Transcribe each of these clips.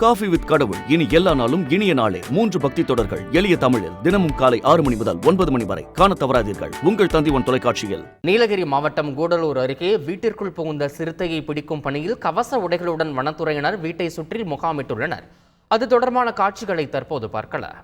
Coffee with கடவுள் இனி எல்லா நாளும் இனிய நாளே 3 பக்தி தொடர்கள் எளிய தமிழில் தினமும் காலை 6 மணி முதல் 9 மணி வரை காணத் தவறாதீர்கள். உங்கள் தந்திவன் தொலைக்காட்சியில். நீலகிரி மாவட்டம் கூடலூர் அருகே வீட்டிற்குள் புகுந்த சிறுத்தையை பிடிக்கும் பணியில் கவச உடைகளுடன் வனத்துறையினர் வீட்டை சுற்றி முகாமிட்டுள்ளனர். அது தொடர்பான காட்சிகளை தற்போது பார்க்கலாம்.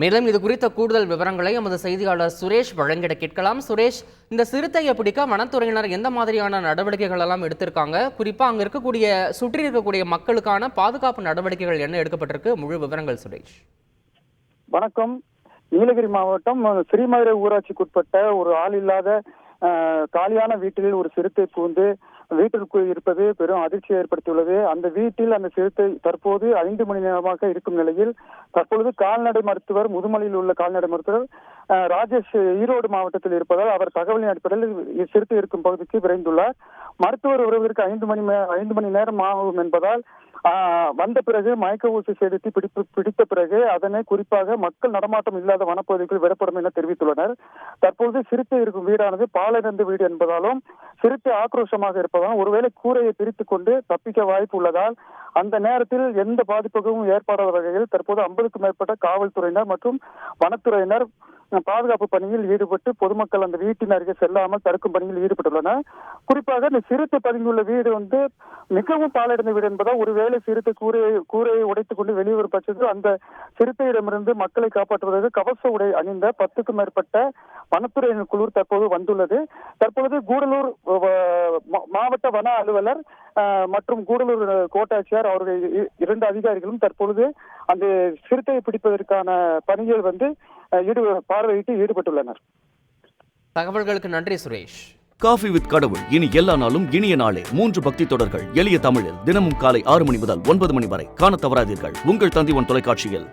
மேலும் இது குறித்த கூடுதல் விவரங்களை எமது செய்தியாளர் சுரேஷ் வழங்கிட கேட்கலாம். சுரேஷ், இந்த சிறுத்தையை பிடிக்க வனத்துறையினர் எந்த மாதிரியான நடவடிக்கைகள் எல்லாம் எடுத்திருக்காங்க? குறிப்பா அங்க இருக்கக்கூடிய சுற்றி இருக்கக்கூடிய மக்களுக்கான பாதுகாப்பு நடவடிக்கைகள் என்ன எடுக்கப்பட்டிருக்கு? முழு விவரங்கள் சுரேஷ். வணக்கம். நீலகிரி மாவட்டம் ஸ்ரீமதுரை ஊராட்சிக்குட்பட்ட ஒரு ஆள் இல்லாத காலியான வீட்டில் ஒரு சிறுத்தை புகுந்து வீட்டிற்குள் இருப்பது பெரும் அதிர்ச்சியை ஏற்படுத்தியுள்ளது. அந்த வீட்டில் அந்த சிறுத்தை தற்போது 5 மணி நேரமாக இருக்கும் நிலையில் தற்பொழுது கால்நடை மருத்துவர், முதுமலையில் உள்ள கால்நடை மருத்துவர் ராஜேஷ் ஈரோடு மாவட்டத்தில் இருப்பதால் அவர் தகவலின் அடிப்படையில் சிறுத்தை இருக்கும் பகுதிக்கு விரைந்துள்ளார். மருத்துவர் வருவதற்கு 5 மணி நேரம் ஆகும் என்பதால் வந்த பிறகு மயக்க ஊசி செலுத்தி பிடித்த பிறகு அதனை குறிப்பாக மக்கள் நடமாட்டம் இல்லாத வனப்பகுதிக்குள் விடப்படும் என தெரிவித்துள்ளனர். தற்போது சிறுத்தை இருக்கும் வீடானது பாலடைந்த வீடு என்பதாலும் சிறுத்தை ஆக்ரோஷமாக இருப்பதால் ஒருவேளை கூரையை பிரித்துக் கொண்டு தப்பிக்க வாய்ப்பு உள்ளதால் அந்த நேரத்தில் எந்த பாதிப்புக்கும் ஏற்படாத வகையில் தற்போது 50க்கும் மேற்பட்ட காவல்துறையினர் மற்றும் வனத்துறையினர் பாதுகாப்பு பணியில் ஈடுபட்டு பொதுமக்கள் அந்த வீட்டின் அருகே செல்லாமல் தடுக்கும் பணியில் ஈடுபட்டுள்ளனர். குறிப்பாக இந்த சிறுத்தை பதுங்கியுள்ள வீடு மிகவும் பாலடைந்த வீடு என்பதால் ஒருவேளை சிறுத்தை கூரையை உடைத்துக் கொண்டு வெளிவரும் பட்சத்தில் அந்த சிறுத்தையிடமிருந்து மக்களை காப்பாற்றுவதற்கு கவச உடை அணிந்த 10க்கும் மேற்பட்ட வனத்துறையினர் குழு தற்போது வந்துள்ளது. தற்பொழுது கூடலூர் மாவட்ட வன அலுவலர் மற்றும் கூடலூர் கோட்டாட்சியர் அவர்கள் 2 அதிகாரிகளும் தற்பொழுது அந்த சிறுத்தையை பிடிப்பதற்கான பணிகள் பார்வையிட்டு ஈடுபட்டுள்ளனர். தகவல்களுக்கு நன்றி சுரேஷ். காஃபி வித் கடவுள் இனி எல்லா நாளும் இனிய நாளே 3 பக்தி தொடர்கள் எளிய தமிழில் தினமும் காலை 6 மணி முதல் 9 மணி வரை காணத் தவறாதீர்கள். உங்கள் தந்திவன் தொலைக்காட்சியில்.